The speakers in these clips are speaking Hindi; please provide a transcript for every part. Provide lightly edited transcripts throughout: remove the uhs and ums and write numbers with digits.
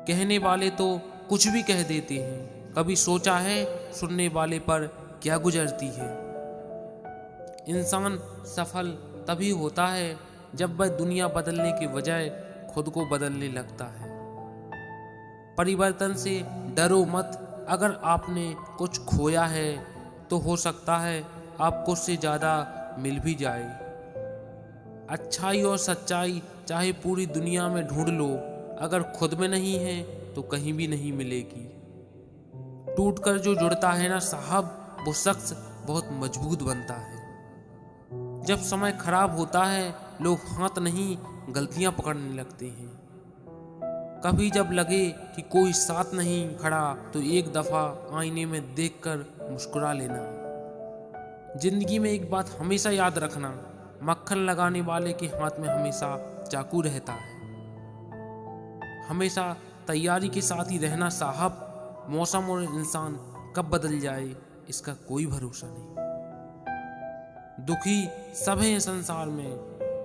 कहने वाले तो कुछ भी कह देते हैं, कभी सोचा है सुनने वाले पर क्या गुजरती है। इंसान सफल तभी होता है जब वह दुनिया बदलने के बजाय खुद को बदलने लगता है। परिवर्तन से डरो मत। अगर आपने कुछ खोया है तो हो सकता है आपको उससे ज़्यादा मिल भी जाए। अच्छाई और सच्चाई चाहे पूरी दुनिया में ढूंढ लो, अगर खुद में नहीं है तो कहीं भी नहीं मिलेगी। टूटकर जो जुड़ता है ना साहब, वो शख्स बहुत मजबूत बनता है। जब समय खराब होता है लोग हाथ नहीं गलतियां पकड़ने लगते हैं। कभी जब लगे कि कोई साथ नहीं खड़ा तो एक दफा आईने में देखकर मुस्कुरा लेना। जिंदगी में एक बात हमेशा याद रखना, मक्खन लगाने वाले के हाथ में हमेशा चाकू रहता है। हमेशा तैयारी के साथ ही रहना साहब, मौसम और इंसान कब बदल जाए इसका कोई भरोसा नहीं। दुखी सब हैं संसार में,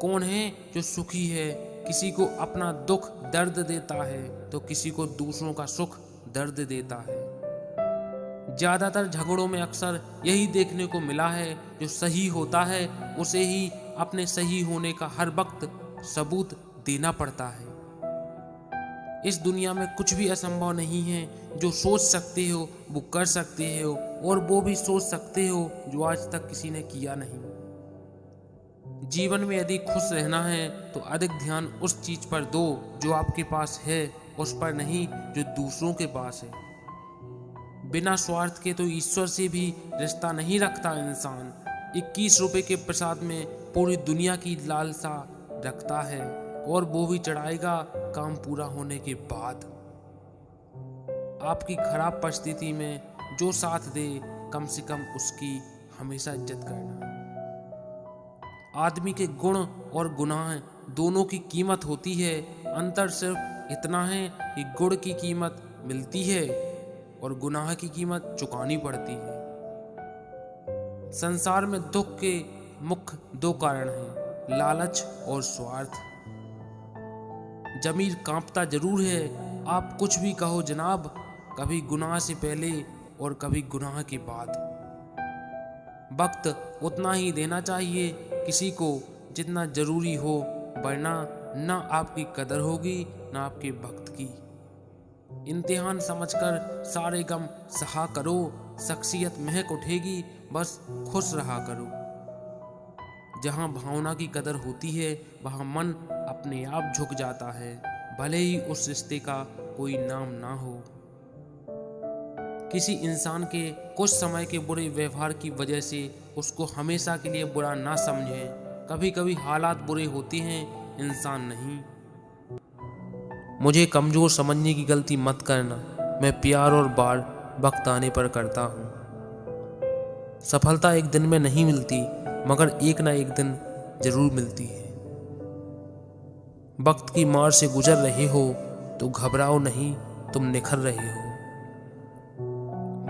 कौन है जो सुखी है। किसी को अपना दुख दर्द देता है तो किसी को दूसरों का सुख दर्द देता है। ज्यादातर झगड़ों में अक्सर यही देखने को मिला है, जो सही होता है उसे ही अपने सही होने का हर वक्त सबूत देना पड़ता है। इस दुनिया में कुछ भी असंभव नहीं है। जो सोच सकते हो वो कर सकते हो, और वो भी सोच सकते हो जो आज तक किसी ने किया नहीं। जीवन में यदि खुश रहना है तो अधिक ध्यान उस चीज पर दो जो आपके पास है, उस पर नहीं जो दूसरों के पास है। बिना स्वार्थ के तो ईश्वर से भी रिश्ता नहीं रखता इंसान। 21 रुपए के प्रसाद में पूरी दुनिया की लालसा रखता है, और वो भी चढ़ाएगा काम पूरा होने के बाद। आपकी खराब परिस्थिति में जो साथ दे, कम से कम उसकी हमेशा इज्जत करना। आदमी के गुण और गुनाह दोनों की कीमत होती है। अंतर सिर्फ इतना है कि गुण की कीमत मिलती है और गुनाह की कीमत चुकानी पड़ती है। संसार में दुख के मुख्य 2 कारण हैं, लालच और स्वार्थ। जमीर कांपता जरूर है, आप कुछ भी कहो जनाब, कभी गुनाह से पहले और कभी गुनाह के बाद। वक्त उतना ही देना चाहिए किसी को जितना जरूरी हो, वरना ना आपकी कदर होगी ना आपके वक्त की। इम्तिहान समझकर सारे गम सहा करो, शख्सियत महक उठेगी, बस खुश रहा करो। जहाँ भावना की कदर होती है वहाँ मन अपने आप झुक जाता है, भले ही उस रिश्ते का कोई नाम ना हो। किसी इंसान के कुछ समय के बुरे व्यवहार की वजह से उसको हमेशा के लिए बुरा ना समझें। कभी कभी हालात बुरे होते हैं, इंसान नहीं। मुझे कमजोर समझने की गलती मत करना, मैं प्यार और बार वक्त आने पर करता हूँ। सफलता एक दिन में नहीं मिलती, मगर एक ना एक दिन जरूर मिलती है। वक्त की मार से गुजर रहे हो तो घबराओ नहीं, तुम निखर रहे हो।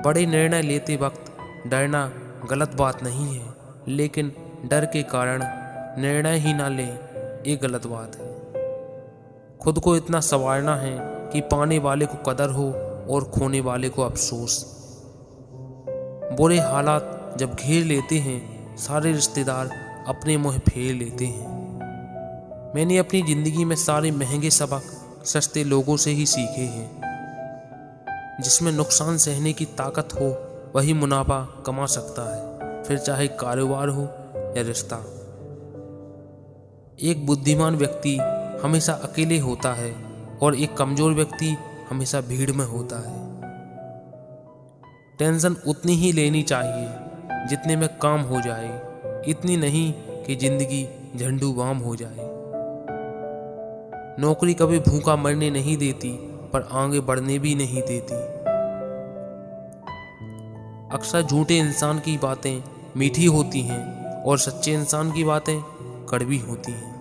बड़े निर्णय लेते वक्त डरना गलत बात नहीं है, लेकिन डर के कारण निर्णय ही ना लें, ये गलत बात है। खुद को इतना संवारना है कि पाने वाले को कदर हो और खोने वाले को अफसोस। बुरे हालात जब घेर लेते हैं, सारे रिश्तेदार अपने मुंह फेर लेते हैं। मैंने अपनी जिंदगी में सारे महंगे सबक सस्ते लोगों से ही सीखे हैं। जिसमें नुकसान सहने की ताकत हो वही मुनाफा कमा सकता है, फिर चाहे कारोबार हो या रिश्ता। एक बुद्धिमान व्यक्ति हमेशा अकेले होता है और एक कमजोर व्यक्ति हमेशा भीड़ में होता है। टेंशन उतनी ही लेनी चाहिए जितने में काम हो जाए, इतनी नहीं कि जिंदगी झंडू बाम हो जाए। नौकरी कभी भूखा मरने नहीं देती, पर आगे बढ़ने भी नहीं देती। अक्सर झूठे इंसान की बातें मीठी होती हैं और सच्चे इंसान की बातें कड़वी होती हैं।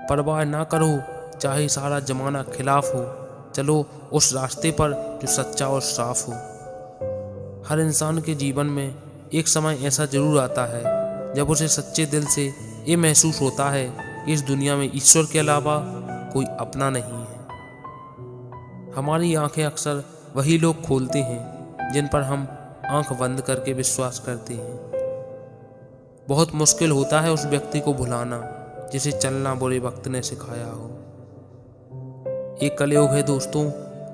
परवाह ना करो चाहे सारा जमाना खिलाफ हो, चलो उस रास्ते पर जो सच्चा और साफ हो। हर इंसान के जीवन में एक समय ऐसा जरूर आता है जब उसे सच्चे दिल से ये महसूस होता है कि इस दुनिया में ईश्वर के अलावा कोई अपना नहीं है। हमारी आंखें अक्सर वही लोग खोलते हैं जिन पर हम आंख बंद करके विश्वास करते हैं। बहुत मुश्किल होता है उस व्यक्ति को भुलाना जिसे चलना बुरे वक्त ने सिखाया हो। एक कलयुग है दोस्तों,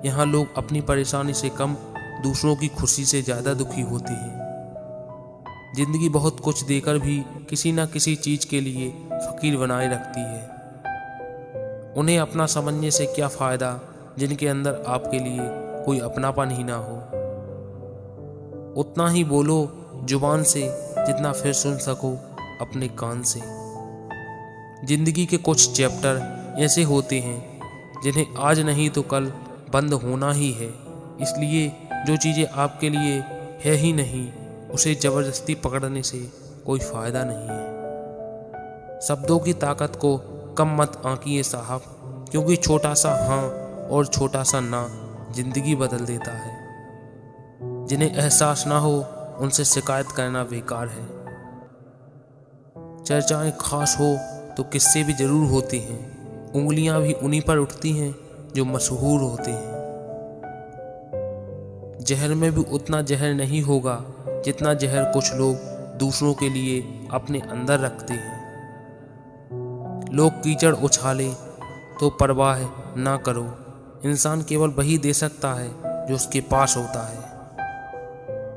यहाँ लोग अपनी परेशानी से कम दूसरों की खुशी से ज़्यादा दुखी होते हैं। जिंदगी बहुत कुछ देकर भी किसी न किसी चीज़ के लिए फकीर बनाए रखती है। उन्हें अपना समझने से क्या फ़ायदा जिनके अंदर आपके लिए कोई अपनापन ही ना हो। उतना ही बोलो जुबान से जितना फिर सुन सको अपने कान से। जिंदगी के कुछ चैप्टर ऐसे होते हैं जिन्हें आज नहीं तो कल बंद होना ही है, इसलिए जो चीज़ें आपके लिए है ही नहीं उसे ज़बरदस्ती पकड़ने से कोई फ़ायदा नहीं है। शब्दों की ताकत को कम मत आंकिए साहब, क्योंकि छोटा सा हाँ और छोटा सा ना जिंदगी बदल देता है। जिन्हें एहसास ना हो उनसे शिकायत करना बेकार है। चर्चाएं खास हो तो किस्से भी जरूर होते हैं, उंगलियां भी उन्हीं पर उठती हैं जो मशहूर होते हैं। जहर में भी उतना जहर नहीं होगा जितना जहर कुछ लोग दूसरों के लिए अपने अंदर रखते हैं। लोग कीचड़ उछाले तो परवाह ना करो, इंसान केवल वही दे सकता है जो उसके पास होता है।